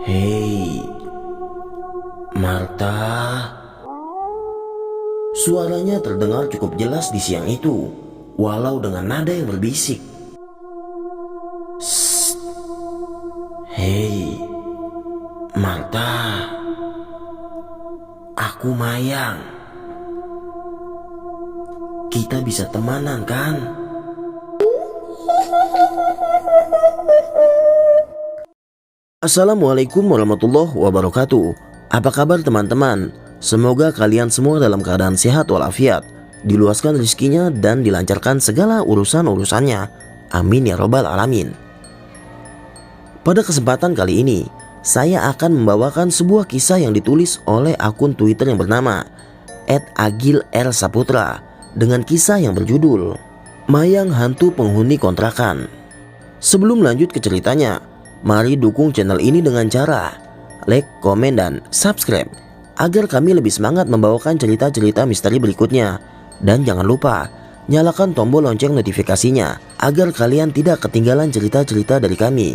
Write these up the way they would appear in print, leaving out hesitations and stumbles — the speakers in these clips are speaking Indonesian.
Hei, Marta. Suaranya terdengar cukup jelas di siang itu, walau dengan nada yang berbisik. Shh. Hei, Marta. Aku Mayang. Kita bisa temanan kan? Assalamualaikum warahmatullahi wabarakatuh. Apa kabar teman-teman? Semoga kalian semua dalam keadaan sehat walafiat, diluaskan rezekinya dan dilancarkan segala urusan-urusannya. Amin ya robbal alamin. Pada kesempatan kali ini, saya akan membawakan sebuah kisah yang ditulis oleh akun Twitter yang bernama @agil_r_saputra dengan kisah yang berjudul Mayang Hantu Penghuni Kontrakan. Sebelum lanjut ke ceritanya, mari dukung channel ini dengan cara like, komen, dan subscribe agar kami lebih semangat membawakan cerita-cerita misteri berikutnya. Dan jangan lupa nyalakan tombol lonceng notifikasinya agar kalian tidak ketinggalan cerita-cerita dari kami.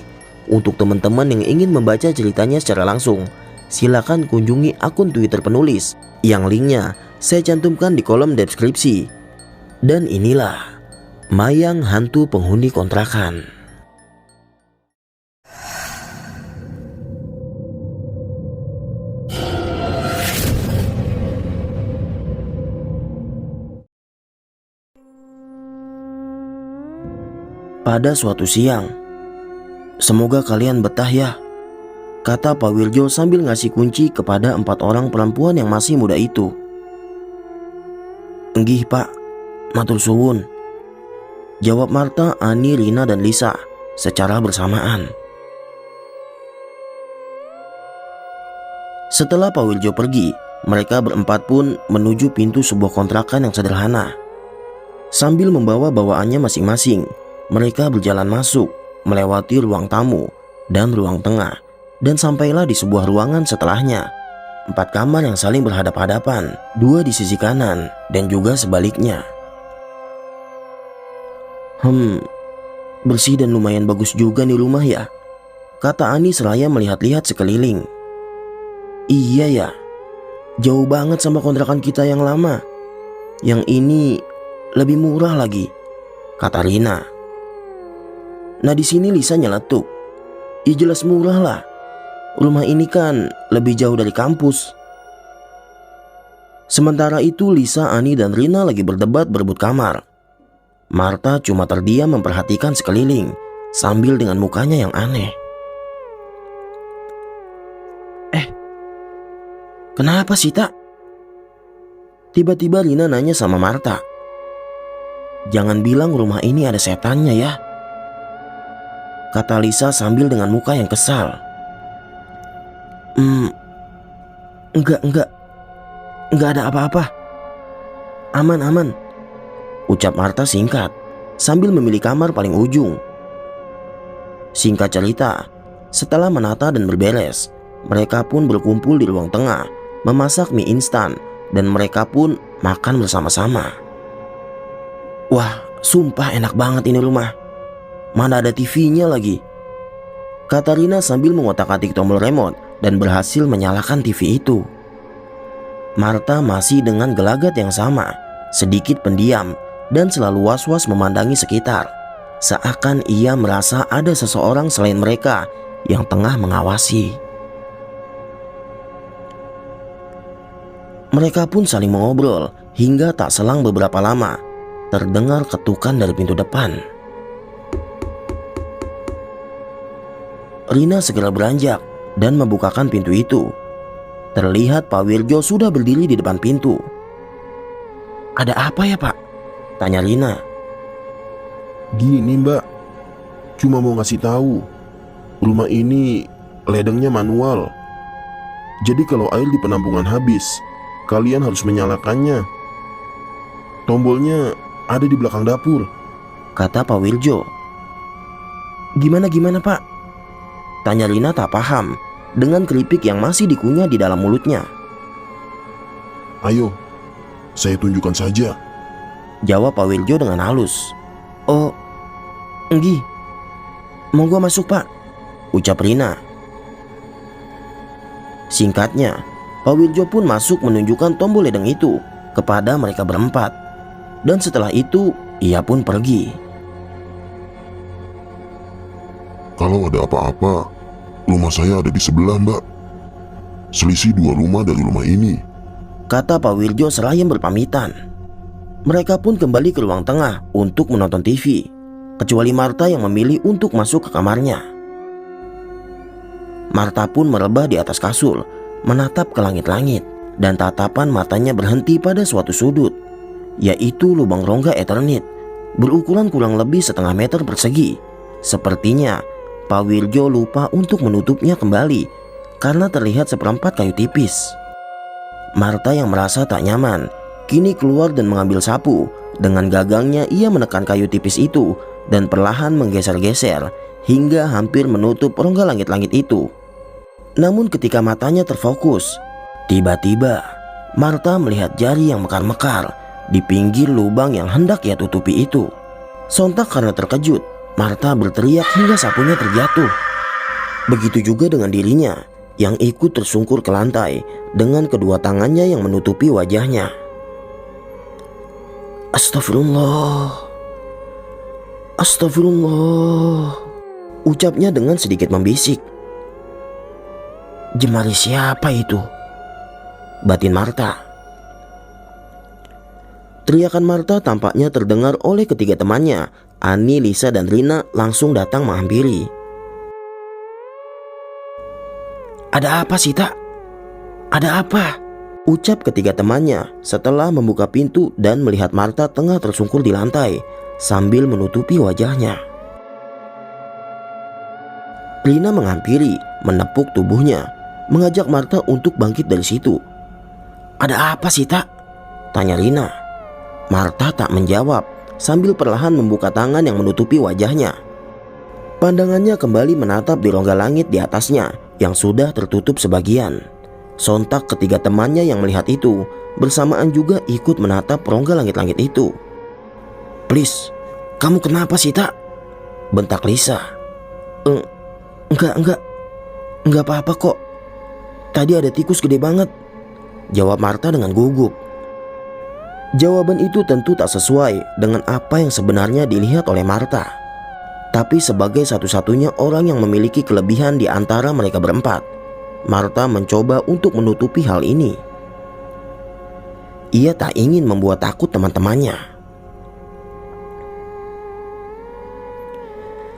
Untuk teman-teman yang ingin membaca ceritanya secara langsung, silakan kunjungi akun Twitter penulis yang linknya saya cantumkan di kolom deskripsi. Dan inilah Mayang Hantu Penghuni Kontrakan. Pada suatu siang, "Semoga kalian betah ya," kata Pak Wirjo sambil ngasih kunci kepada 4 orang perempuan yang masih muda itu. "Enggih Pak, matur suwun," jawab Marta, Ani, Rina, dan Lisa secara bersamaan. Setelah Pak Wirjo pergi, mereka berempat pun menuju pintu sebuah kontrakan yang sederhana. Sambil membawa bawaannya masing-masing, mereka berjalan masuk, melewati ruang tamu dan ruang tengah, dan sampailah di sebuah ruangan setelahnya. 4 kamar yang saling berhadap-hadapan, 2 di sisi kanan dan juga sebaliknya. Bersih dan lumayan bagus juga nih rumah ya," kata Ani seraya melihat-lihat sekeliling. "Iya ya, jauh banget sama kontrakan kita yang lama. Yang ini lebih murah lagi," kata Rina. Nah, di sini Lisa nyeletuk, "Ya jelas murah lah. Rumah ini kan lebih jauh dari kampus." Sementara itu Lisa, Ani, dan Rina lagi berdebat berebut kamar. Marta cuma terdiam memperhatikan sekeliling sambil dengan mukanya yang aneh. Kenapa sih, Tak?" Tiba-tiba Rina nanya sama Marta. "Jangan bilang rumah ini ada setannya ya," kata Lisa sambil dengan muka yang kesal. Enggak ada apa-apa. Aman," ucap Marta singkat sambil memilih kamar paling ujung. Singkat cerita, setelah menata dan berberes, mereka pun berkumpul di ruang tengah, memasak mie instan, dan mereka pun makan bersama-sama. "Wah, sumpah enak banget ini rumah. Mana ada TV-nya lagi," kata Rina sambil mengotak-atik tombol remote dan berhasil menyalakan TV itu. Marta masih dengan gelagat yang sama, sedikit pendiam dan selalu was-was memandangi sekitar, seakan ia merasa ada seseorang selain mereka yang tengah mengawasi. Mereka pun saling mengobrol hingga tak selang beberapa lama terdengar ketukan dari pintu depan. Rina segera beranjak dan membukakan pintu itu. Terlihat Pak Wirjo sudah berdiri di depan pintu. "Ada apa ya, Pak?" tanya Rina. "Gini Mbak, cuma mau ngasih tahu, rumah ini ledengnya manual. Jadi kalau air di penampungan habis, kalian harus menyalakannya. Tombolnya ada di belakang dapur," kata Pak Wirjo. Gimana Pak?" tanya Rina tak paham dengan keripik yang masih dikunyah di dalam mulutnya. "Ayo, saya tunjukkan saja," jawab Pak Wirjo dengan halus. "Oh, enggih. Monggo masuk, Pak," ucap Rina. Singkatnya, Pak Wirjo pun masuk menunjukkan tombol ledeng itu kepada mereka berempat. Dan setelah itu, ia pun pergi. Kalau ada apa-apa, rumah saya ada di sebelah, Mbak. Selisih 2 rumah dari rumah ini. Kata Pak Wirjo seraya berpamitan. Mereka pun kembali ke ruang tengah untuk menonton TV, kecuali Marta yang memilih untuk masuk ke kamarnya. Marta pun merebah di atas kasur, menatap ke langit-langit, dan tatapan matanya berhenti pada suatu sudut, yaitu lubang rongga Eternit, berukuran kurang lebih 1/2 meter persegi. Sepertinya Pak Wirjo lupa untuk menutupnya kembali karena terlihat seperempat kayu tipis. Marta yang merasa tak nyaman kini keluar dan mengambil sapu. Dengan gagangnya ia menekan kayu tipis itu dan perlahan menggeser-geser hingga hampir menutup rongga langit-langit itu. Namun ketika matanya terfokus, tiba-tiba Marta melihat jari yang mekar-mekar di pinggir lubang yang hendak ia tutupi itu. Sontak karena terkejut, Marta berteriak hingga sapunya terjatuh. Begitu juga dengan dirinya yang ikut tersungkur ke lantai dengan kedua tangannya yang menutupi wajahnya. Astagfirullah, astagfirullah, ucapnya dengan sedikit membisik. Jemari siapa itu? Batin Marta. Teriakan Marta tampaknya terdengar oleh ketiga temannya. Ani, Lisa, dan Rina langsung datang menghampiri. Ada apa sih, Tak? Ada apa? Ucap ketiga temannya setelah membuka pintu dan melihat Marta tengah tersungkur di lantai sambil menutupi wajahnya. Rina menghampiri, menepuk tubuhnya, mengajak Marta untuk bangkit dari situ. Ada apa sih, Tak? Tanya Rina. Marta tak menjawab sambil perlahan membuka tangan yang menutupi wajahnya. Pandangannya kembali menatap di rongga langit di atasnya yang sudah tertutup sebagian. Sontak ketiga temannya yang melihat itu bersamaan juga ikut menatap rongga langit-langit itu. Please, kamu kenapa sih, Tak? Bentak Lisa. Enggak apa-apa kok. Tadi ada tikus gede banget, jawab Marta dengan gugup. Jawaban itu tentu tak sesuai dengan apa yang sebenarnya dilihat oleh Marta. Tapi sebagai satu-satunya orang yang memiliki kelebihan di antara mereka berempat, Marta mencoba untuk menutupi hal ini. Ia tak ingin membuat takut teman-temannya.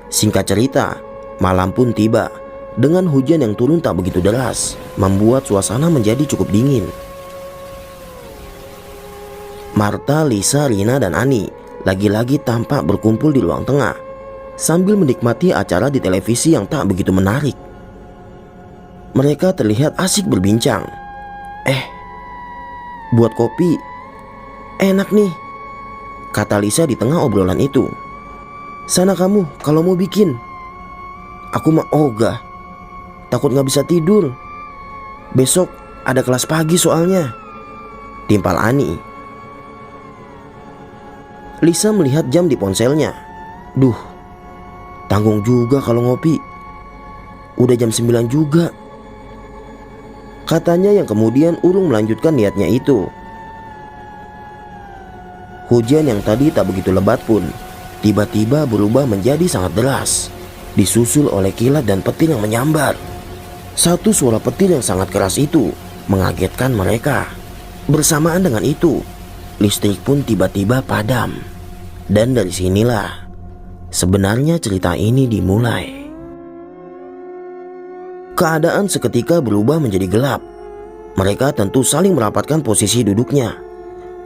Singkat cerita, malam pun tiba. Dengan hujan yang turun tak begitu deras, membuat suasana menjadi cukup dingin. Marta, Lisa, Rina, dan Ani lagi-lagi tampak berkumpul di ruang tengah sambil menikmati acara di televisi yang tak begitu menarik. Mereka terlihat asik berbincang. Buat kopi enak nih, kata Lisa di tengah obrolan itu. Sana kamu kalau mau bikin. Aku mah ogah, takut gak bisa tidur. Besok ada kelas pagi soalnya, timpal Ani. Lisa melihat jam di ponselnya. Duh, tanggung juga kalau ngopi. Udah jam 9 juga, katanya yang kemudian urung melanjutkan niatnya itu. Hujan yang tadi tak begitu lebat pun tiba-tiba berubah menjadi sangat deras, disusul oleh kilat dan petir yang menyambar. Satu suara petir yang sangat keras itu mengagetkan mereka. Bersamaan dengan itu, listrik pun tiba-tiba padam. Dan dari sinilah sebenarnya cerita ini dimulai. Keadaan seketika berubah menjadi gelap. Mereka tentu saling merapatkan posisi duduknya.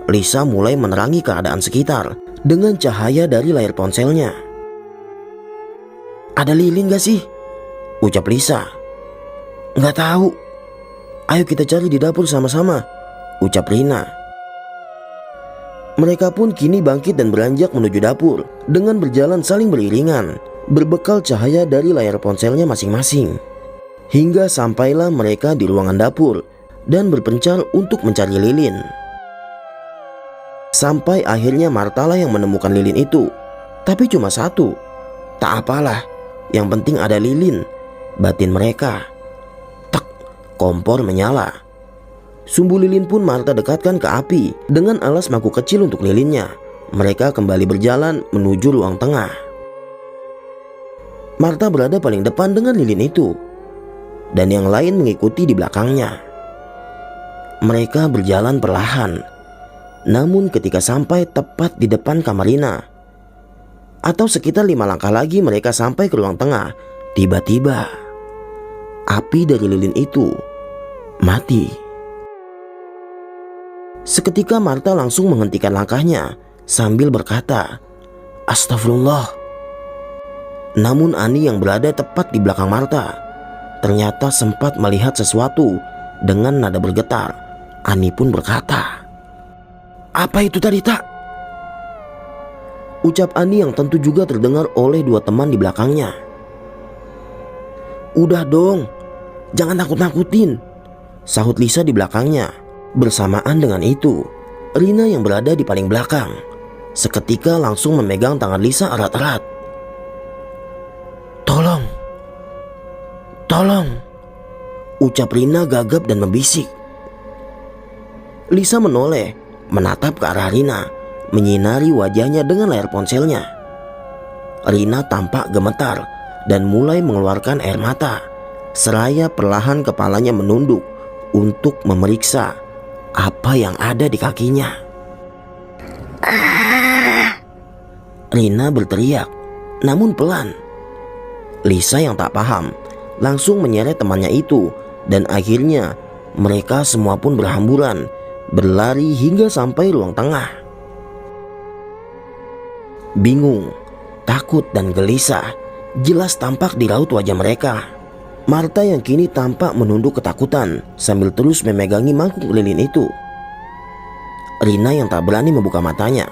Lisa mulai menerangi keadaan sekitar dengan cahaya dari layar ponselnya. Ada lilin gak sih? Ucap Lisa. Gak tahu. Ayo kita cari di dapur sama-sama, ucap Rina. Mereka pun kini bangkit dan beranjak menuju dapur dengan berjalan saling beriringan, berbekal cahaya dari layar ponselnya masing-masing. Hingga sampailah mereka di ruangan dapur dan berpencar untuk mencari lilin. Sampai akhirnya Martalah yang menemukan lilin itu. Tapi cuma satu. Tak apalah, yang penting ada lilin, batin mereka. Tak, Kompor menyala. Sumbu lilin pun Marta dekatkan ke api dengan alas mangkuk kecil untuk lilinnya. Mereka kembali berjalan menuju ruang tengah. Marta berada paling depan dengan lilin itu, dan yang lain mengikuti di belakangnya. Mereka berjalan perlahan, namun ketika sampai tepat di depan kamar Rina, atau sekitar 5 langkah lagi mereka sampai ke ruang tengah, tiba-tiba api dari lilin itu mati. Seketika Marta langsung menghentikan langkahnya sambil berkata, "Astagfirullah." Namun Ani yang berada tepat di belakang Marta ternyata sempat melihat sesuatu dengan nada bergetar. Ani pun berkata, "Apa itu tadi, Tak?" Ucap Ani yang tentu juga terdengar oleh 2 teman di belakangnya. "Udah dong, jangan nakut-nakutin," sahut Lisa di belakangnya. Bersamaan dengan itu, Rina yang berada di paling belakang seketika langsung memegang tangan Lisa erat-erat. "Tolong, tolong," ucap Rina gagap dan membisik. Lisa menoleh, menatap ke arah Rina, menyinari wajahnya dengan layar ponselnya. Rina tampak gemetar dan mulai mengeluarkan air mata, seraya perlahan kepalanya menunduk untuk memeriksa apa yang ada di kakinya. Rina berteriak, namun pelan. Lisa yang tak paham langsung menyeret temannya itu, dan akhirnya mereka semua pun berhamburan berlari hingga sampai ruang tengah. Bingung, takut dan gelisah jelas tampak di raut wajah mereka. Marta yang kini tampak menunduk ketakutan sambil terus memegangi mangkuk lilin itu. Rina yang tak berani membuka matanya.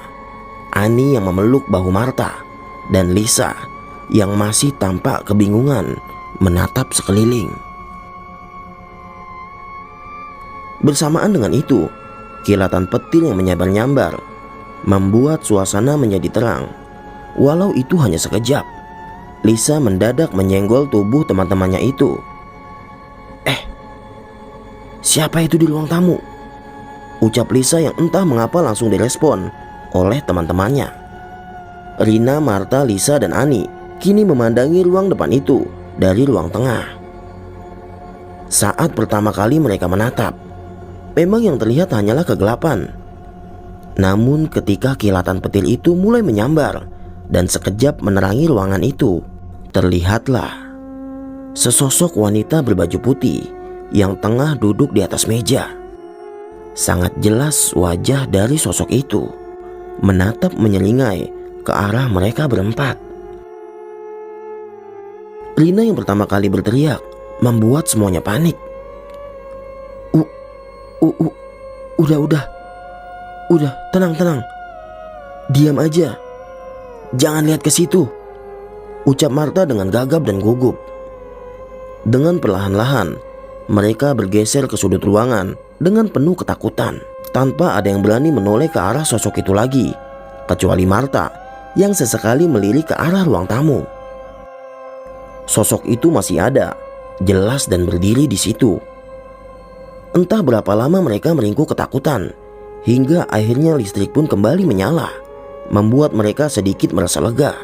Ani yang memeluk bahu Marta, dan Lisa yang masih tampak kebingungan menatap sekeliling. Bersamaan dengan itu, kilatan petir yang menyabar-nyambar membuat suasana menjadi terang. Walau itu hanya sekejap, Lisa mendadak menyenggol tubuh teman-temannya itu. Siapa itu di ruang tamu?" ucap Lisa yang entah mengapa langsung direspon oleh teman-temannya. Rina, Marta, Lisa, dan Ani kini memandangi ruang depan itu dari ruang tengah. Saat pertama kali mereka menatap, memang yang terlihat hanyalah kegelapan. Namun ketika kilatan petir itu mulai menyambar dan sekejap menerangi ruangan itu, terlihatlah sesosok wanita berbaju putih yang tengah duduk di atas meja. Sangat jelas wajah dari sosok itu menatap menyeringai ke arah mereka berempat. Rina yang pertama kali berteriak membuat semuanya panik. Udah, tenang. Diam aja. Jangan lihat ke situ," ucap Marta dengan gagap dan gugup. Dengan perlahan-lahan, mereka bergeser ke sudut ruangan dengan penuh ketakutan. Tanpa ada yang berani menoleh ke arah sosok itu lagi, kecuali Marta yang sesekali melirik ke arah ruang tamu. Sosok itu masih ada, jelas dan berdiri di situ. Entah berapa lama mereka meringkuk ketakutan, hingga akhirnya listrik pun kembali menyala, membuat mereka sedikit merasa lega.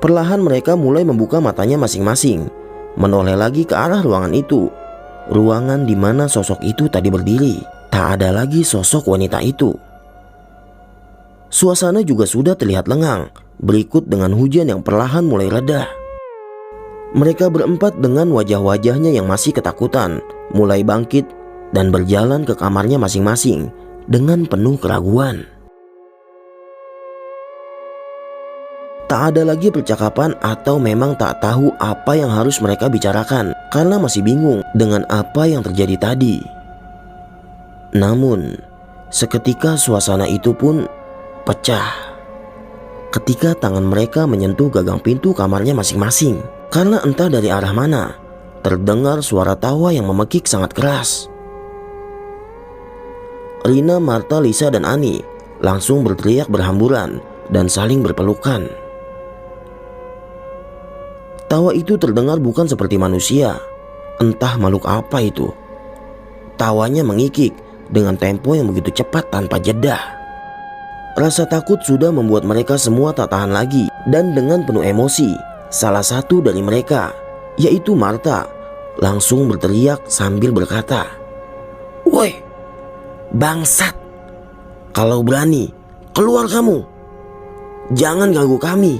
Perlahan mereka mulai membuka matanya masing-masing, menoleh lagi ke arah ruangan itu. Ruangan di mana sosok itu tadi berdiri. Tak ada lagi sosok wanita itu. Suasana juga sudah terlihat lengang, berikut dengan hujan yang perlahan mulai reda. Mereka berempat dengan wajah-wajahnya yang masih ketakutan mulai bangkit dan berjalan ke kamarnya masing-masing dengan penuh keraguan. Tak ada lagi percakapan atau memang tak tahu apa yang harus mereka bicarakan karena masih bingung dengan apa yang terjadi tadi. Namun, seketika suasana itu pun pecah ketika tangan mereka menyentuh gagang pintu kamarnya masing-masing. Karena entah dari arah mana, terdengar suara tawa yang memekik sangat keras. Rina, Marta, Lisa, dan Ani langsung berteriak berhamburan dan saling berpelukan. Tawa itu terdengar bukan seperti manusia, entah makhluk apa itu. Tawanya mengikik dengan tempo yang begitu cepat tanpa jeda. Rasa takut sudah membuat mereka semua tak tahan lagi, dan dengan penuh emosi, salah satu dari mereka, yaitu Martha, langsung berteriak sambil berkata, "Woi, bangsat! Kalau berani, keluar kamu! Jangan ganggu kami!"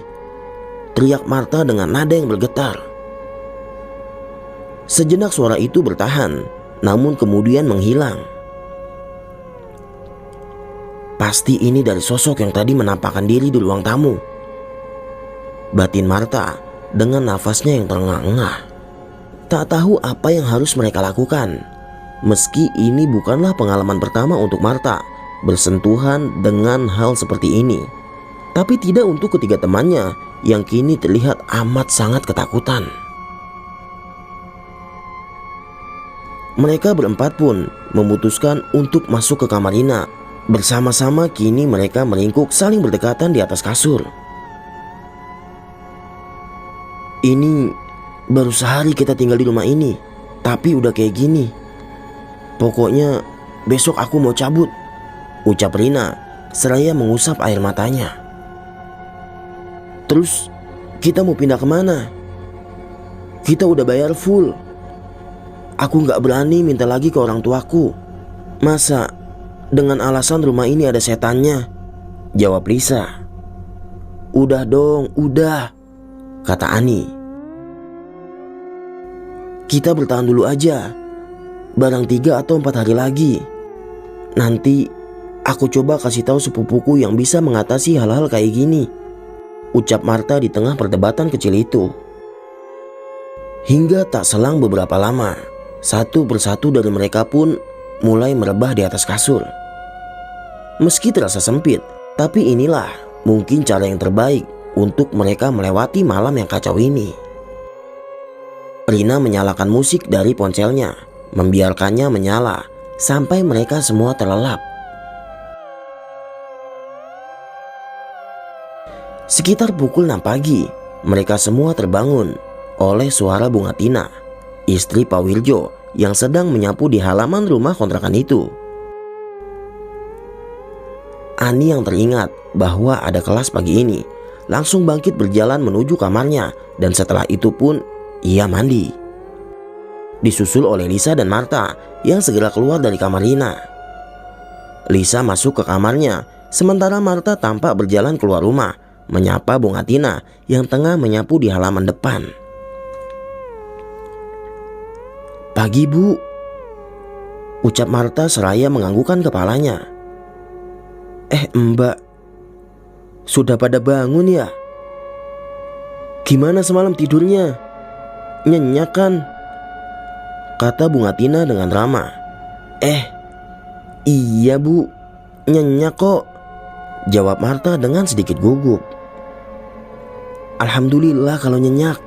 teriak Martha dengan nada yang bergetar. Sejenak suara itu bertahan, namun kemudian menghilang. Pasti ini dari sosok yang tadi menampakkan diri di ruang tamu, batin Martha dengan nafasnya yang terengah-engah. Tak tahu apa yang harus mereka lakukan. Meski ini bukanlah pengalaman pertama untuk Martha bersentuhan dengan hal seperti ini, tapi tidak untuk ketiga temannya yang kini terlihat amat sangat ketakutan. Mereka berempat pun memutuskan untuk masuk ke kamar Rina. Bersama-sama kini mereka meringkuk saling berdekatan di atas kasur. "Ini baru sehari kita tinggal di rumah ini, tapi udah kayak gini. Pokoknya besok aku mau cabut," ucap Rina seraya mengusap air matanya. "Terus kita mau pindah kemana? Kita udah bayar full. Aku gak berani minta lagi ke orang tuaku. Masa dengan alasan rumah ini ada setannya?" jawab Lisa. "Udah dong, udah," kata Ani. "Kita bertahan dulu aja, barang 3 atau 4 hari lagi. Nanti aku coba kasih tahu sepupuku yang bisa mengatasi hal-hal kayak gini," ucap Martha di tengah perdebatan kecil itu. Hingga tak selang beberapa lama, satu persatu dari mereka pun mulai merebah di atas kasur. Meski terasa sempit, tapi inilah mungkin cara yang terbaik untuk mereka melewati malam yang kacau ini. Rina menyalakan musik dari ponselnya, membiarkannya menyala sampai mereka semua terlelap. Sekitar pukul 6 pagi, mereka semua terbangun oleh suara Bunga Tina, istri Pak Wirjo yang sedang menyapu di halaman rumah kontrakan itu. Ani yang teringat bahwa ada kelas pagi ini langsung bangkit berjalan menuju kamarnya, dan setelah itu pun ia mandi. Disusul oleh Lisa dan Martha yang segera keluar dari kamar Rina. Lisa masuk ke kamarnya, sementara Martha tampak berjalan keluar rumah menyapa Bunga Tina yang tengah menyapu di halaman depan. "Pagi, Bu," ucap Martha seraya menganggukkan kepalanya. Mbak, sudah pada bangun ya? Gimana semalam tidurnya? Nyenyak kan?" kata Bunga Tina dengan ramah. Iya Bu, nyenyak kok," jawab Martha dengan sedikit gugup. "Alhamdulillah kalau nyenyak,"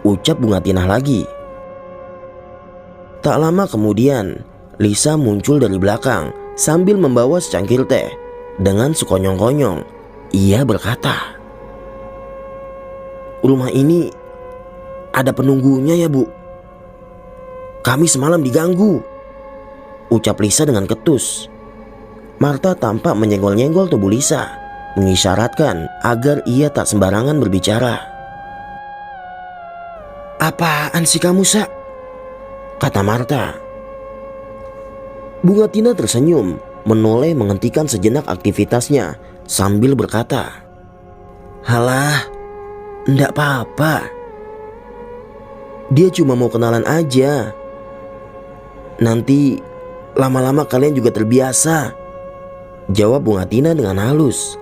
ucap Bunga Tina lagi. Tak lama kemudian, Lisa muncul dari belakang sambil membawa secangkir teh. Dengan sekonyong-konyong, ia berkata, "Rumah ini ada penunggunya ya Bu? Kami semalam diganggu," ucap Lisa dengan ketus. Martha tampak menyenggol-nyenggol tubuh Lisa, mengisyaratkan agar ia tak sembarangan berbicara. "Apaan sih kamu, Sa?" kata Martha. Bunga Tina tersenyum, menoleh menghentikan sejenak aktivitasnya sambil berkata, "Halah, ndak apa-apa. Dia cuma mau kenalan aja. Nanti lama-lama kalian juga terbiasa," jawab Bunga Tina dengan halus.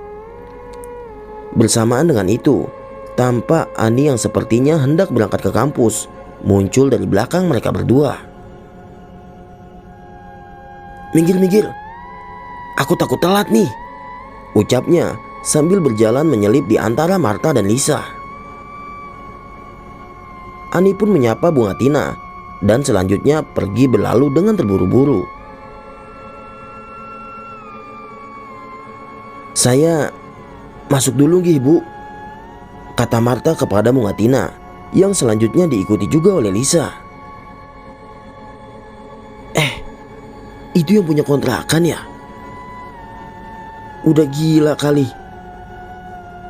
Bersamaan dengan itu, tampak Ani yang sepertinya hendak berangkat ke kampus muncul dari belakang mereka berdua. "Minggir, aku takut telat nih," ucapnya sambil berjalan menyelip di antara Martha dan Lisa. Ani pun menyapa Bunga Tina dan selanjutnya pergi berlalu dengan terburu-buru. "Saya masuk dulu gih Bu," kata Martha kepada Bunga Tina yang selanjutnya diikuti juga oleh Lisa. Itu yang punya kontrakan ya? Udah gila kali.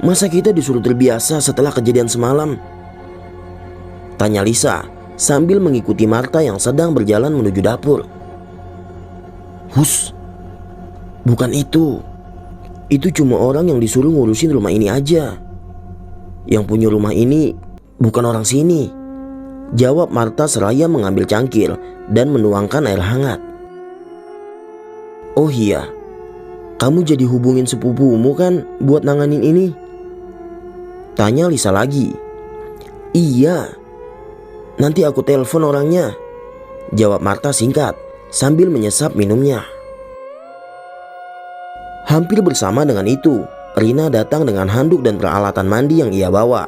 Masa kita disuruh terbiasa setelah kejadian semalam? Tanya Lisa sambil mengikuti Martha yang sedang berjalan menuju dapur. Hus, bukan itu. Itu cuma orang yang disuruh ngurusin rumah ini aja. Yang punya rumah ini bukan orang sini, jawab Martha seraya mengambil cangkir dan menuangkan air hangat. Oh iya, kamu jadi hubungin sepupumu kan buat nanganin ini? Tanya Lisa lagi. Iya, nanti aku telepon orangnya, jawab Martha singkat sambil menyesap minumnya. Hampir bersama dengan itu, Rina datang dengan handuk dan peralatan mandi yang ia bawa.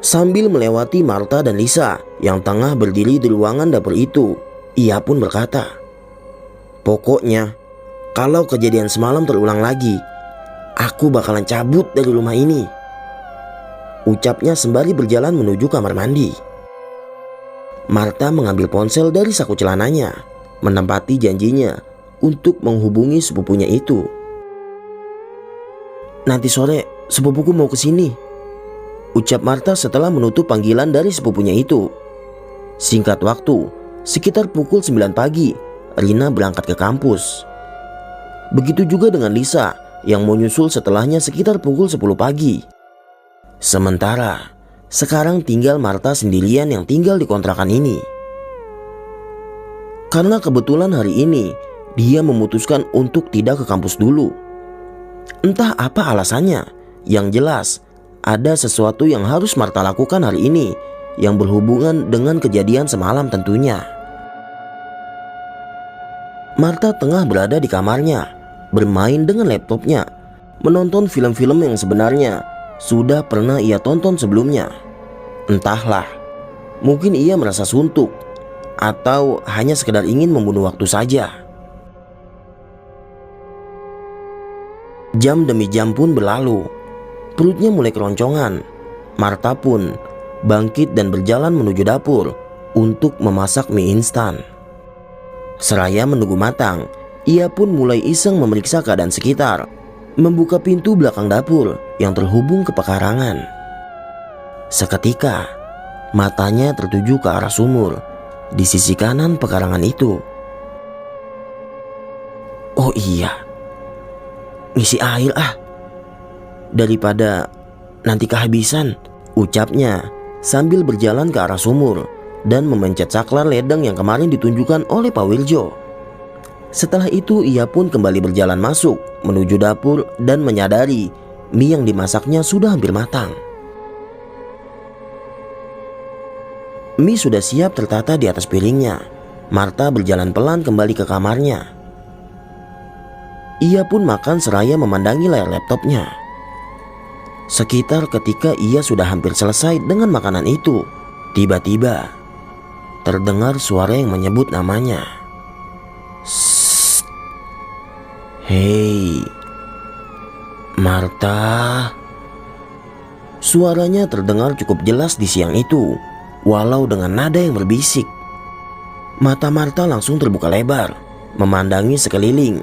Sambil melewati Martha dan Lisa yang tengah berdiri di ruangan dapur itu, ia pun berkata, "Pokoknya, kalau kejadian semalam terulang lagi, aku bakalan cabut dari rumah ini," ucapnya sembari berjalan menuju kamar mandi. Martha mengambil ponsel dari saku celananya, menempati janjinya untuk menghubungi sepupunya itu. "Nanti sore sepupuku mau kesini," ucap Martha setelah menutup panggilan dari sepupunya itu. Singkat waktu, sekitar pukul 9 pagi, Rina berangkat ke kampus. Begitu juga dengan Lisa yang menyusul setelahnya sekitar pukul 10 pagi. Sementara sekarang tinggal Martha sendirian yang tinggal di kontrakan ini. Karena kebetulan hari ini dia memutuskan untuk tidak ke kampus dulu. Entah apa alasannya, yang jelas ada sesuatu yang harus Martha lakukan hari ini yang berhubungan dengan kejadian semalam tentunya. Martha tengah berada di kamarnya, bermain dengan laptopnya, menonton film-film yang sebenarnya sudah pernah ia tonton sebelumnya. Entahlah, mungkin ia merasa suntuk atau hanya sekedar ingin membunuh waktu saja. Jam demi jam pun berlalu. Perutnya mulai keroncongan. Martha pun bangkit dan berjalan menuju dapur untuk memasak mie instan. Seraya menunggu matang, ia pun mulai iseng memeriksa keadaan sekitar, membuka pintu belakang dapur yang terhubung ke pekarangan. Seketika, matanya tertuju ke arah sumur di sisi kanan pekarangan itu. Oh iya, ngisi air daripada nanti kehabisan, ucapnya sambil berjalan ke arah sumur dan memencet saklar ledeng yang kemarin ditunjukkan oleh Pak Wirjo. Setelah itu ia pun kembali berjalan masuk menuju dapur dan menyadari mie yang dimasaknya sudah hampir matang. Mie sudah siap tertata di atas piringnya. Martha berjalan pelan kembali ke kamarnya. Ia pun makan seraya memandangi layar laptopnya. Sekitar ketika ia sudah hampir selesai dengan makanan itu, tiba-tiba terdengar suara yang menyebut namanya. "Sst, hei, Martha." Suaranya terdengar cukup jelas di siang itu, walau dengan nada yang berbisik. Mata Martha langsung terbuka lebar, memandangi sekeliling,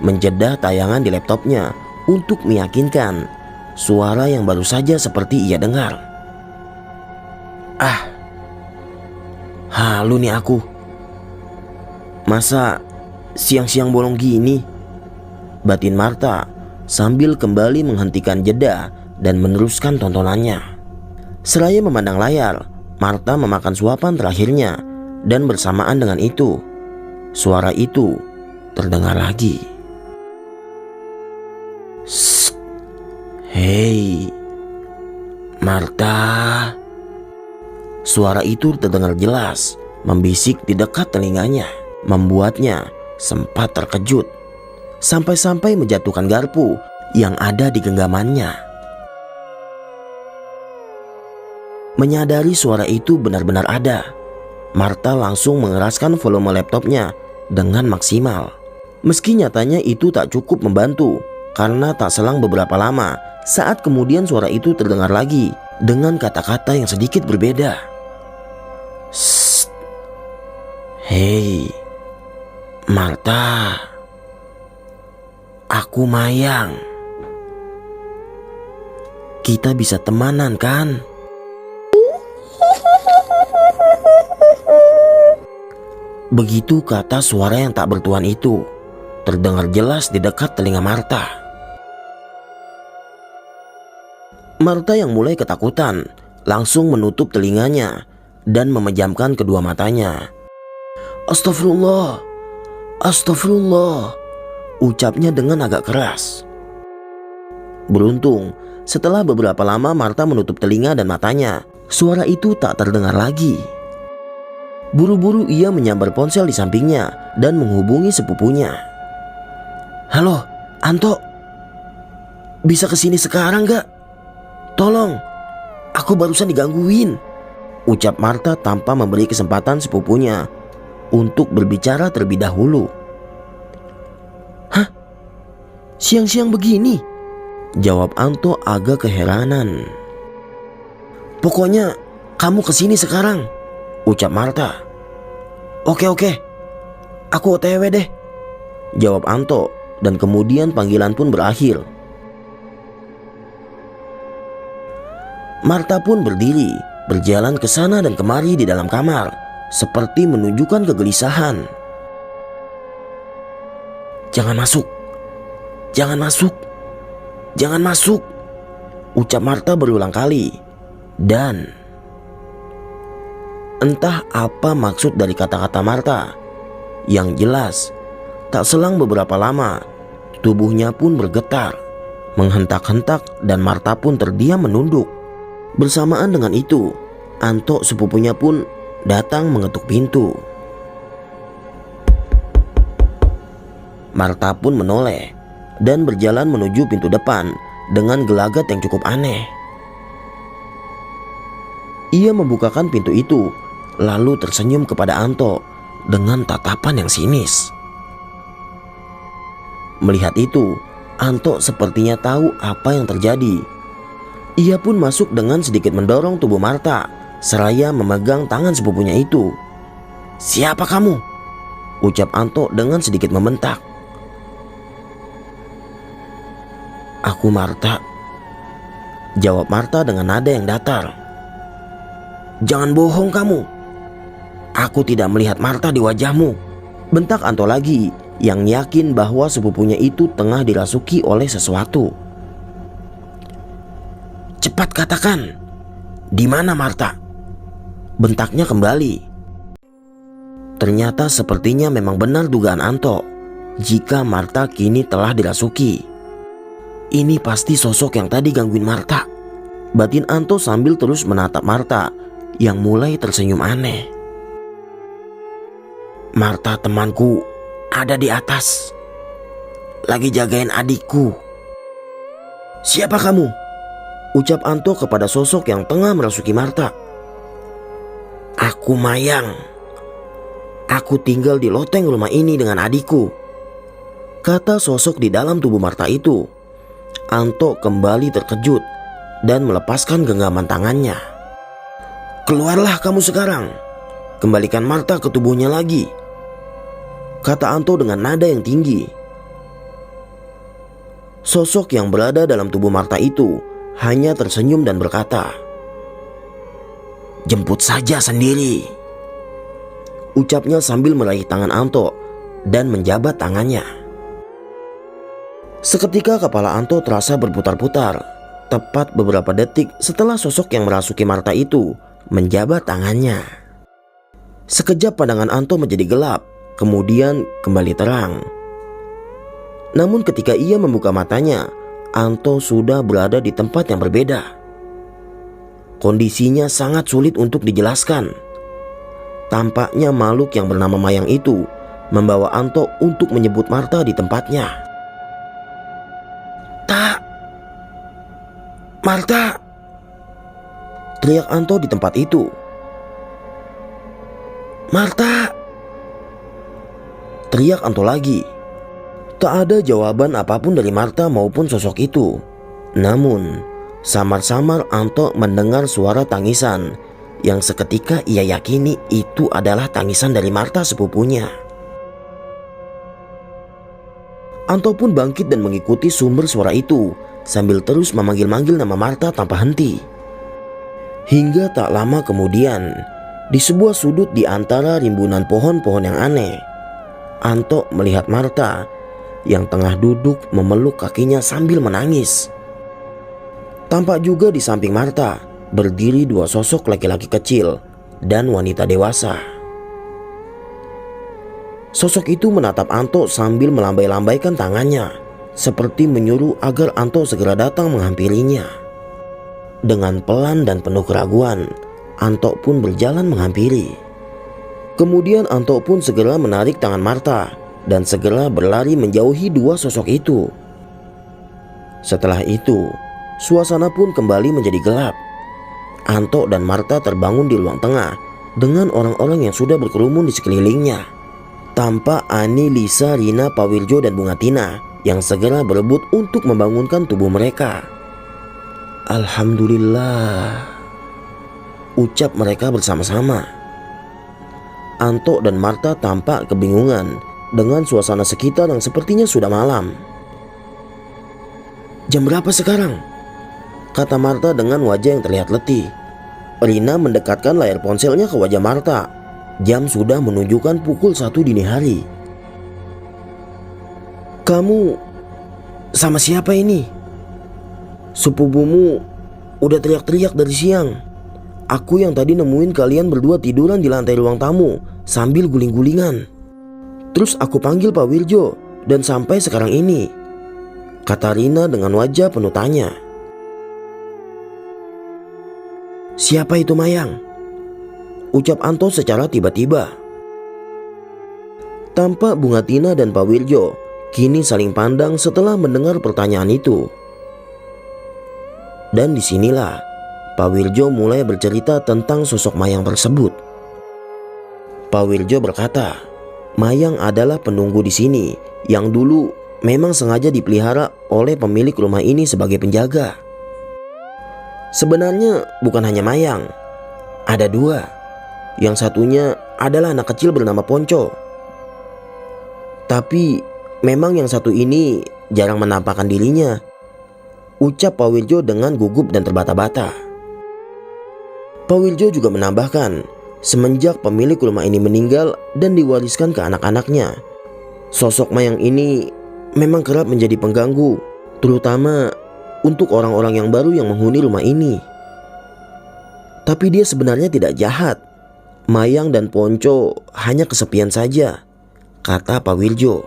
menjeda tayangan di laptopnya untuk meyakinkan suara yang baru saja seperti ia dengar. Halu nih aku. Masa siang-siang bolong gini? Batin Martha sambil kembali menghentikan jeda dan meneruskan tontonannya. Seraya memandang layar, Martha memakan suapan terakhirnya dan bersamaan dengan itu, suara itu terdengar lagi. "Sst, hei, Martha." Suara itu terdengar jelas, membisik di dekat telinganya, membuatnya sempat terkejut, sampai-sampai menjatuhkan garpu yang ada di genggamannya. Menyadari suara itu benar-benar ada, Martha langsung mengeraskan volume laptopnya dengan maksimal. Meski nyatanya itu tak cukup membantu, Karena tak selang beberapa lama, saat kemudian suara itu terdengar lagi dengan kata-kata yang sedikit berbeda. "Sst. Hei, Marta. Aku Mayang. Kita bisa temanan kan?" Begitu kata suara yang tak bertuan itu terdengar jelas di dekat telinga Marta. Marta yang mulai ketakutan langsung menutup telinganya dan memejamkan kedua matanya. "Astagfirullah, astagfirullah," ucapnya dengan agak keras. Beruntung, setelah beberapa lama Marta menutup telinga dan matanya, suara itu tak terdengar lagi. Buru-buru ia menyambar ponsel di sampingnya dan menghubungi sepupunya. "Halo, Anto. Bisa kesini sekarang gak? Tolong, aku barusan digangguin," ucap Marta tanpa memberi kesempatan sepupunya untuk berbicara terlebih dahulu. "Hah? Siang-siang begini?" jawab Anto agak keheranan. "Pokoknya kamu kesini sekarang," ucap Marta. Oke, aku OTW deh," jawab Anto, dan kemudian panggilan pun berakhir. Marta pun berdiri, berjalan ke sana dan kemari di dalam kamar, seperti menunjukkan kegelisahan. "Jangan masuk, jangan masuk, jangan masuk," ucap Marta berulang kali. Dan entah apa maksud dari kata-kata Marta, yang jelas tak selang beberapa lama tubuhnya pun bergetar, menghentak-hentak, dan Marta pun terdiam menunduk. Bersamaan dengan itu, Anto sepupunya pun datang mengetuk pintu. Marta pun menoleh dan berjalan menuju pintu depan dengan gelagat yang cukup aneh. Ia membukakan pintu itu, lalu tersenyum kepada Anto dengan tatapan yang sinis. Melihat itu, Anto sepertinya tahu apa yang terjadi. Ia pun masuk dengan sedikit mendorong tubuh Marta, seraya memegang tangan sepupunya itu. "Siapa kamu?" ucap Anto dengan sedikit membentak. "Aku Marta," jawab Marta dengan nada yang datar. "Jangan bohong kamu. Aku tidak melihat Marta di wajahmu," bentak Anto lagi, yang yakin bahwa sepupunya itu tengah dirasuki oleh sesuatu. "Cepat katakan, di mana Marta?" bentaknya kembali. Ternyata sepertinya memang benar dugaan Anto, jika Marta kini telah dirasuki. Ini pasti sosok yang tadi gangguin Marta, batin Anto sambil terus menatap Marta yang mulai tersenyum aneh. "Marta temanku ada di atas, lagi jagain adikku." "Siapa kamu?" ucap Anto kepada sosok yang tengah merasuki Marta. "Aku Mayang. Aku tinggal di loteng rumah ini dengan adikku," kata sosok di dalam tubuh Marta itu. Anto kembali terkejut dan melepaskan genggaman tangannya. "Keluarlah kamu sekarang. Kembalikan Marta ke tubuhnya lagi," kata Anto dengan nada yang tinggi. Sosok yang berada dalam tubuh Marta itu hanya tersenyum dan berkata, "Jemput saja sendiri," ucapnya sambil meraih tangan Anto dan menjabat tangannya. Seketika kepala Anto terasa berputar-putar, tepat beberapa detik setelah sosok yang merasuki Marta itu menjabat tangannya. Sekejap pandangan Anto menjadi gelap, kemudian kembali terang. Namun ketika ia membuka matanya, Anto sudah berada di tempat yang berbeda. Kondisinya sangat sulit untuk dijelaskan. Tampaknya makhluk yang bernama Mayang itu membawa Anto untuk menyebut Marta di tempatnya. "Tak, Marta!" teriak Anto di tempat itu. "Marta!" teriak Anto lagi. Tak ada jawaban apapun dari Marta maupun sosok itu. Namun, samar-samar Anto mendengar suara tangisan yang seketika ia yakini itu adalah tangisan dari Marta sepupunya. Anto pun bangkit dan mengikuti sumber suara itu sambil terus memanggil-manggil nama Marta tanpa henti. Hingga tak lama kemudian, di sebuah sudut di antara rimbunan pohon-pohon yang aneh, Anto melihat Marta yang tengah duduk memeluk kakinya sambil menangis. Tampak juga di samping Marta berdiri dua sosok laki-laki kecil dan wanita dewasa. Sosok itu menatap Anto sambil melambai-lambaikan tangannya, seperti menyuruh agar Anto segera datang menghampirinya. Dengan pelan dan penuh keraguan, Anto pun berjalan menghampiri. Kemudian Anto pun segera menarik tangan Marta dan segera berlari menjauhi dua sosok itu. Setelah itu, suasana pun kembali menjadi gelap. Anto dan Marta terbangun di ruang tengah dengan orang-orang yang sudah berkerumun di sekelilingnya. Tampak Ani, Lisa, Rina, Pak Wirjo, dan Bunga Tina yang segera berebut untuk membangunkan tubuh mereka. Alhamdulillah, ucap mereka bersama-sama. Anto dan Marta tampak kebingungan dengan suasana sekitar yang sepertinya sudah malam. "Jam berapa sekarang?" kata Marta dengan wajah yang terlihat letih. Rina mendekatkan layar ponselnya ke wajah Marta. Jam sudah menunjukkan pukul 1 dini hari. "Kamu sama siapa ini? Sepupumu udah teriak-teriak dari siang. Aku yang tadi nemuin kalian berdua tiduran di lantai ruang tamu sambil guling-gulingan. Terus aku panggil Pak Wirjo dan sampai sekarang ini," kata Rina dengan wajah penuh tanya. "Siapa itu Mayang?" ucap Anto secara tiba-tiba. Tampak Bunga Tina dan Pak Wirjo kini saling pandang setelah mendengar pertanyaan itu. Dan disinilah Pak Wirjo mulai bercerita tentang sosok Mayang tersebut. Pak Wirjo berkata, Mayang adalah penunggu di sini yang dulu memang sengaja dipelihara oleh pemilik rumah ini sebagai penjaga. Sebenarnya bukan hanya Mayang, ada dua. Yang satunya adalah anak kecil bernama Ponco. Tapi memang yang satu ini jarang menampakkan dirinya, ucap Pak Wirjo dengan gugup dan terbata-bata. Pak Wirjo juga menambahkan, semenjak pemilik rumah ini meninggal dan diwariskan ke anak-anaknya, sosok Mayang ini memang kerap menjadi pengganggu, terutama untuk orang-orang yang baru yang menghuni rumah ini. Tapi dia sebenarnya tidak jahat. Mayang dan Ponco hanya kesepian saja, kata Pak Wirjo.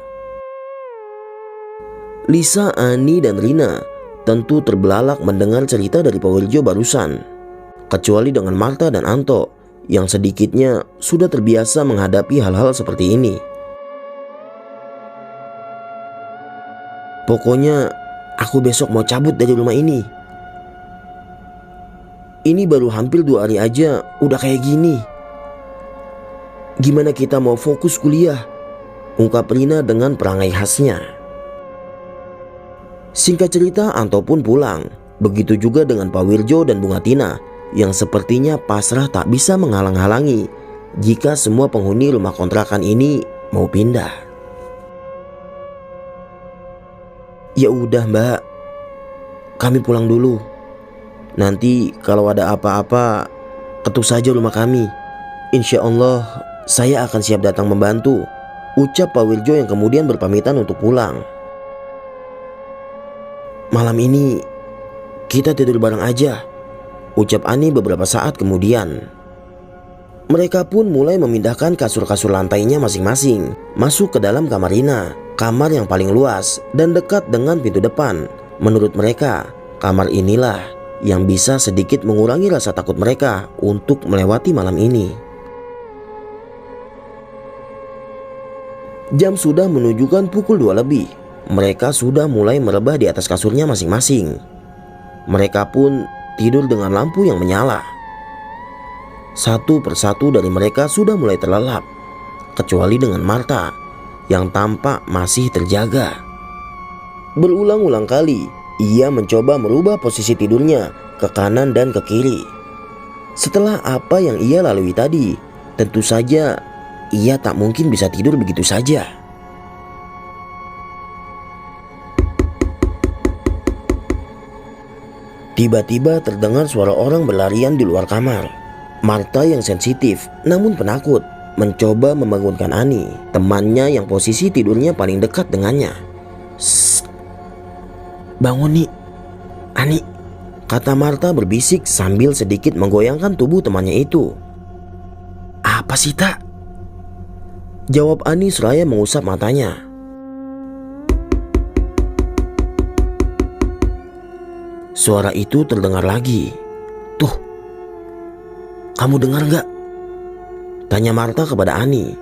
Lisa, Ani, dan Rina tentu terbelalak mendengar cerita dari Pak Wirjo barusan, kecuali dengan Marta dan Anto yang sedikitnya sudah terbiasa menghadapi hal-hal seperti ini. "Pokoknya aku besok mau cabut dari rumah ini. Ini baru hampir 2 hari aja udah kayak gini. Gimana kita mau fokus kuliah?" ungkap Rina dengan perangai khasnya. Singkat cerita, Anto pun pulang. Begitu juga dengan Pak Wirjo dan Bunga Tina yang sepertinya pasrah tak bisa menghalang-halangi jika semua penghuni rumah kontrakan ini mau pindah. "Ya udah Mbak, kami pulang dulu. Nanti kalau ada apa-apa ketuk saja rumah kami. Insya Allah saya akan siap datang membantu," ucap Pak Wirjo yang kemudian berpamitan untuk pulang. "Malam ini kita tidur bareng aja," ucap Ani beberapa saat kemudian. Mereka pun mulai memindahkan kasur-kasur lantainya masing-masing masuk ke dalam kamar Rina, kamar yang paling luas dan dekat dengan pintu depan. Menurut mereka, kamar inilah yang bisa sedikit mengurangi rasa takut mereka untuk melewati malam ini. Jam sudah menunjukkan pukul 2 lebih. Mereka sudah mulai merebah di atas kasurnya masing-masing. Mereka pun tidur dengan lampu yang menyala. Satu persatu dari mereka sudah mulai terlelap, kecuali dengan Marta yang tampak masih terjaga. Berulang-ulang kali ia mencoba merubah posisi tidurnya ke kanan dan ke kiri. Setelah apa yang ia lalui tadi, tentu saja ia tak mungkin bisa tidur begitu saja. Tiba-tiba terdengar suara orang berlarian di luar kamar. Martha yang sensitif namun penakut mencoba membangunkan Ani, temannya yang posisi tidurnya paling dekat dengannya. "Shh, bangun nih, Ani," kata Martha berbisik sambil sedikit menggoyangkan tubuh temannya itu. "Apa sih, Tak?" jawab Ani seraya mengusap matanya. Suara itu terdengar lagi. "Tuh, kamu dengar gak?" tanya Martha kepada Ani.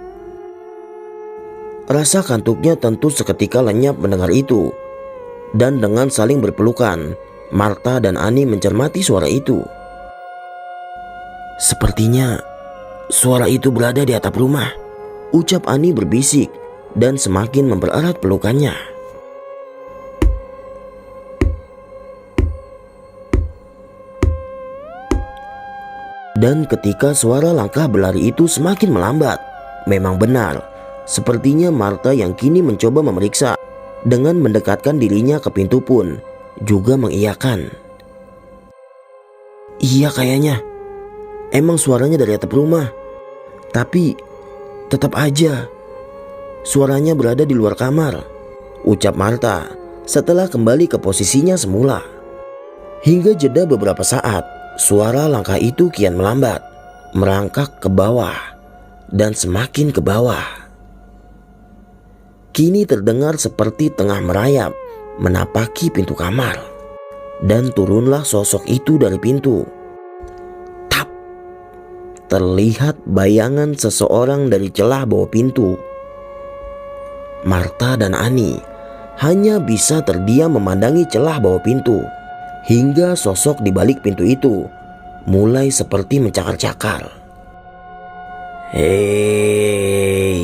Rasa kantuknya tentu seketika lenyap mendengar itu. Dan dengan saling berpelukan, Martha dan Ani mencermati suara itu. "Sepertinya suara itu berada di atap rumah," ucap Ani berbisik dan semakin mempererat pelukannya. Dan ketika suara langkah berlari itu semakin melambat, memang benar, sepertinya Martha yang kini mencoba memeriksa dengan mendekatkan dirinya ke pintu pun juga mengiyakan. "Iya kayaknya, emang suaranya dari atap rumah. Tapi tetap aja suaranya berada di luar kamar," ucap Martha setelah kembali ke posisinya semula. Hingga jeda beberapa saat, suara langkah itu kian melambat, merangkak ke bawah dan semakin ke bawah. Kini terdengar seperti tengah merayap menapaki pintu kamar. Dan turunlah sosok itu dari pintu. Tap! Terlihat bayangan seseorang dari celah bawah pintu. Martha dan Ani hanya bisa terdiam memandangi celah bawah pintu. Hingga sosok di balik pintu itu mulai seperti mencakar-cakar. "Hei!"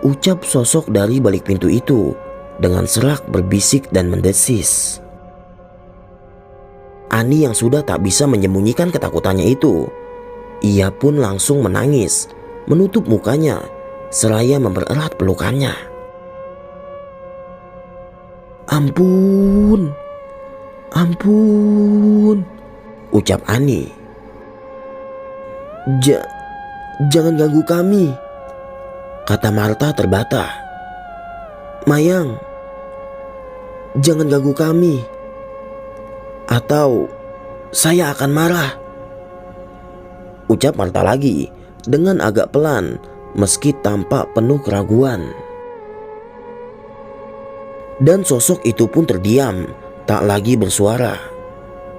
ucap sosok dari balik pintu itu dengan serak berbisik dan mendesis. Ani yang sudah tak bisa menyembunyikan ketakutannya itu, ia pun langsung menangis, menutup mukanya seraya mempererat pelukannya. "Ampun, ampun," ucap Ani. Jangan ganggu kami," kata Martha terbata. "Mayang, jangan ganggu kami, atau saya akan marah," ucap Martha lagi dengan agak pelan meski tampak penuh keraguan. Dan sosok itu pun terdiam, tak lagi bersuara.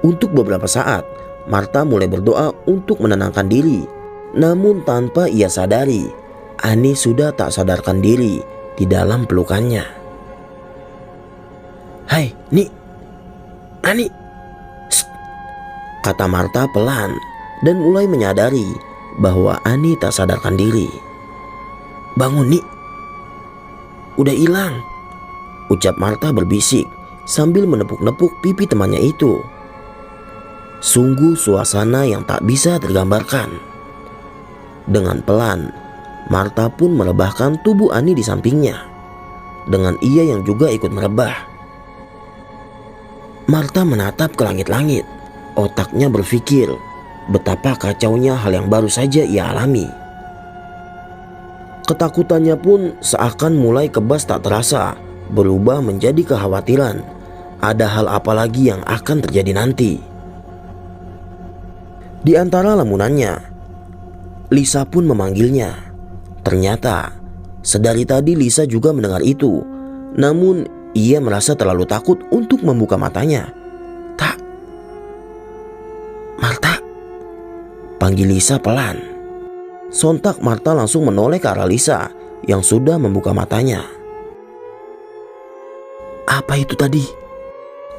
Untuk beberapa saat, Martha mulai berdoa untuk menenangkan diri. Namun tanpa ia sadari, Ani sudah tak sadarkan diri di dalam pelukannya. "Hai, Ani," kata Martha pelan dan mulai menyadari bahwa Ani tak sadarkan diri. "Bangun, Ni, udah hilang," ucap Martha berbisik sambil menepuk-nepuk pipi temannya itu. Sungguh suasana yang tak bisa tergambarkan. Dengan pelan, Martha pun merebahkan tubuh Ani di sampingnya. Dengan ia yang juga ikut merebah. Martha menatap ke langit-langit. Otaknya berpikir betapa kacaunya hal yang baru saja ia alami. Ketakutannya pun seakan mulai kebas tak terasa, berubah menjadi kekhawatiran. Ada hal apa lagi yang akan terjadi nanti? Di antara lamunannya, Lisa pun memanggilnya. Ternyata sedari tadi Lisa juga mendengar itu. Namun ia merasa terlalu takut untuk membuka matanya. "Tak, Martha," panggil Lisa pelan. Sontak Martha langsung menoleh ke arah Lisa yang sudah membuka matanya. "Apa itu tadi?"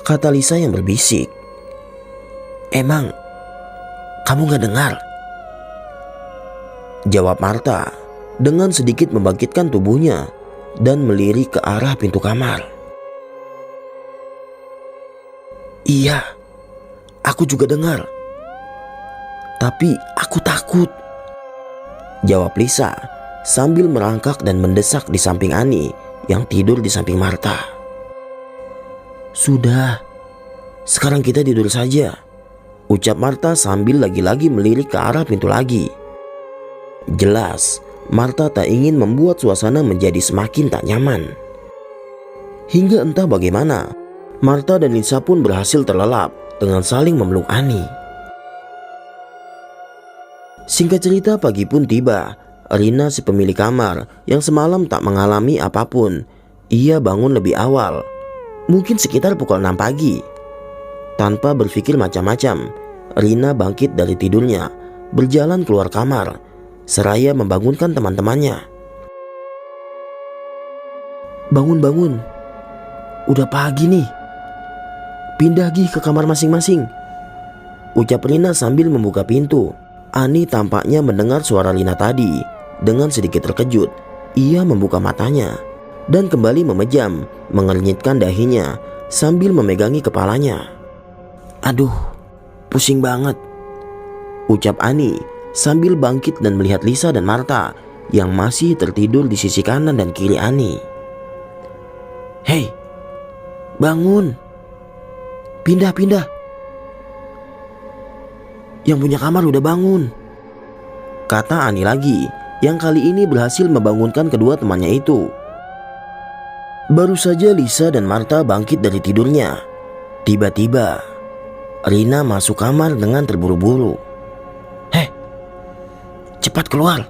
kata Lisa yang berbisik. "Emang kamu gak dengar?" jawab Martha dengan sedikit membangkitkan tubuhnya dan melirik ke arah pintu kamar. "Iya, aku juga dengar. Tapi aku takut," jawab Lisa sambil merangkak dan mendesak di samping Ani yang tidur di samping Marta. "Sudah, sekarang kita tidur saja," ucap Marta sambil lagi-lagi melirik ke arah pintu lagi. Jelas, Marta tak ingin membuat suasana menjadi semakin tak nyaman. Hingga entah bagaimana, Marta dan Lisa pun berhasil terlelap dengan saling memeluk Ani. Singkat cerita, pagi pun tiba. Rina, si pemilik kamar yang semalam tak mengalami apapun, ia bangun lebih awal, mungkin sekitar pukul 6 pagi. Tanpa berpikir macam-macam, Rina bangkit dari tidurnya, berjalan keluar kamar, seraya membangunkan teman-temannya. "Bangun, udah pagi nih. Pindah Gi ke kamar masing-masing," ucap Rina sambil membuka pintu. Ani tampaknya mendengar suara Rina tadi. Dengan sedikit terkejut, ia membuka matanya dan kembali memejam, mengernyitkan dahinya sambil memegangi kepalanya. "Aduh, pusing banget," ucap Ani sambil bangkit dan melihat Lisa dan Marta yang masih tertidur di sisi kanan dan kiri Ani. "Hei, bangun. Pindah. Yang punya kamar udah bangun," kata Ani lagi, yang kali ini berhasil membangunkan kedua temannya itu. Baru saja Lisa dan Marta bangkit dari tidurnya, tiba-tiba Rina masuk kamar dengan terburu-buru. "Heh, cepat keluar.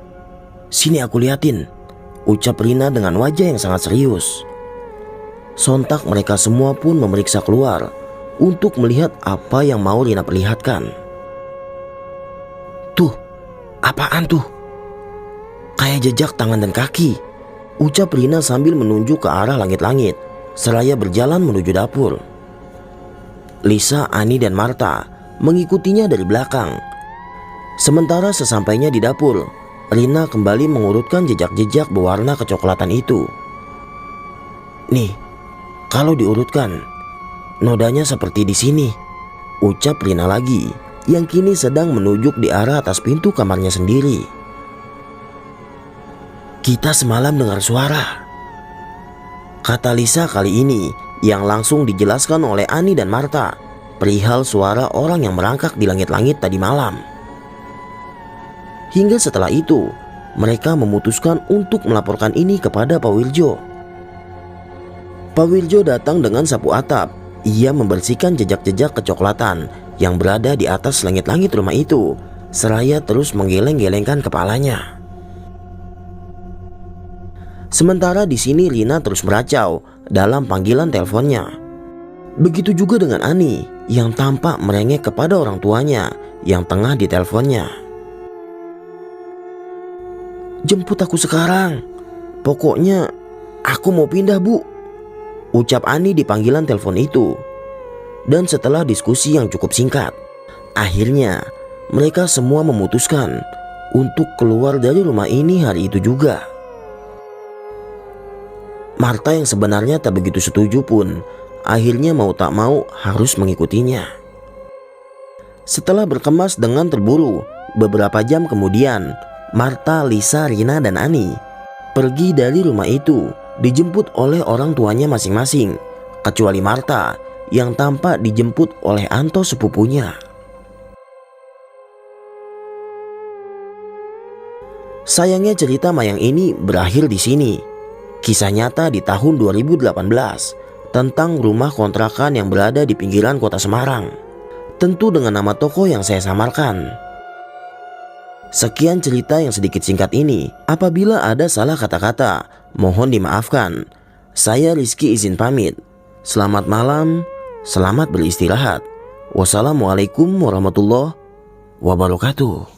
Sini aku liatin," ucap Rina dengan wajah yang sangat serius. Sontak mereka semua pun memeriksa keluar untuk melihat apa yang mau Rina perlihatkan. "Tuh, apaan tuh? Kayak jejak tangan dan kaki," ucap Rina sambil menunjuk ke arah langit-langit, seraya berjalan menuju dapur. Lisa, Ani, dan Marta mengikutinya dari belakang. Sementara sesampainya di dapur, Rina kembali mengurutkan jejak-jejak berwarna kecoklatan itu. "Nih, kalau diurutkan, nodanya seperti di sini," ucap Rina lagi, yang kini sedang menunjuk di arah atas pintu kamarnya sendiri. "Kita semalam dengar suara," kata Lisa kali ini, yang langsung dijelaskan oleh Ani dan Marta perihal suara orang yang merangkak di langit-langit tadi malam. Hingga setelah itu, mereka memutuskan untuk melaporkan ini kepada Pak Wirjo. Pak Wirjo datang dengan sapu atap. Ia membersihkan jejak-jejak kecoklatan yang berada di atas langit-langit rumah itu, seraya terus menggeleng-gelengkan kepalanya. Sementara di sini Rina terus meracau dalam panggilan teleponnya. Begitu juga dengan Ani yang tampak merengek kepada orang tuanya yang tengah diteleponnya. "Jemput aku sekarang. Pokoknya aku mau pindah, Bu," ucap Ani di panggilan telepon itu. Dan setelah diskusi yang cukup singkat, akhirnya mereka semua memutuskan untuk keluar dari rumah ini hari itu juga. Marta yang sebenarnya tak begitu setuju pun akhirnya mau tak mau harus mengikutinya. Setelah berkemas dengan terburu, beberapa jam kemudian Marta, Lisa, Rina, dan Ani pergi dari rumah itu dijemput oleh orang tuanya masing-masing, kecuali Marta yang tampak dijemput oleh Anto sepupunya. Sayangnya cerita Mayang ini berakhir di sini. Kisah nyata di tahun 2018 tentang rumah kontrakan yang berada di pinggiran kota Semarang. Tentu dengan nama toko yang saya samarkan. Sekian cerita yang sedikit singkat ini. Apabila ada salah kata-kata, mohon dimaafkan. Saya Rizky izin pamit. Selamat malam, selamat beristirahat. Wassalamualaikum warahmatullahi wabarakatuh.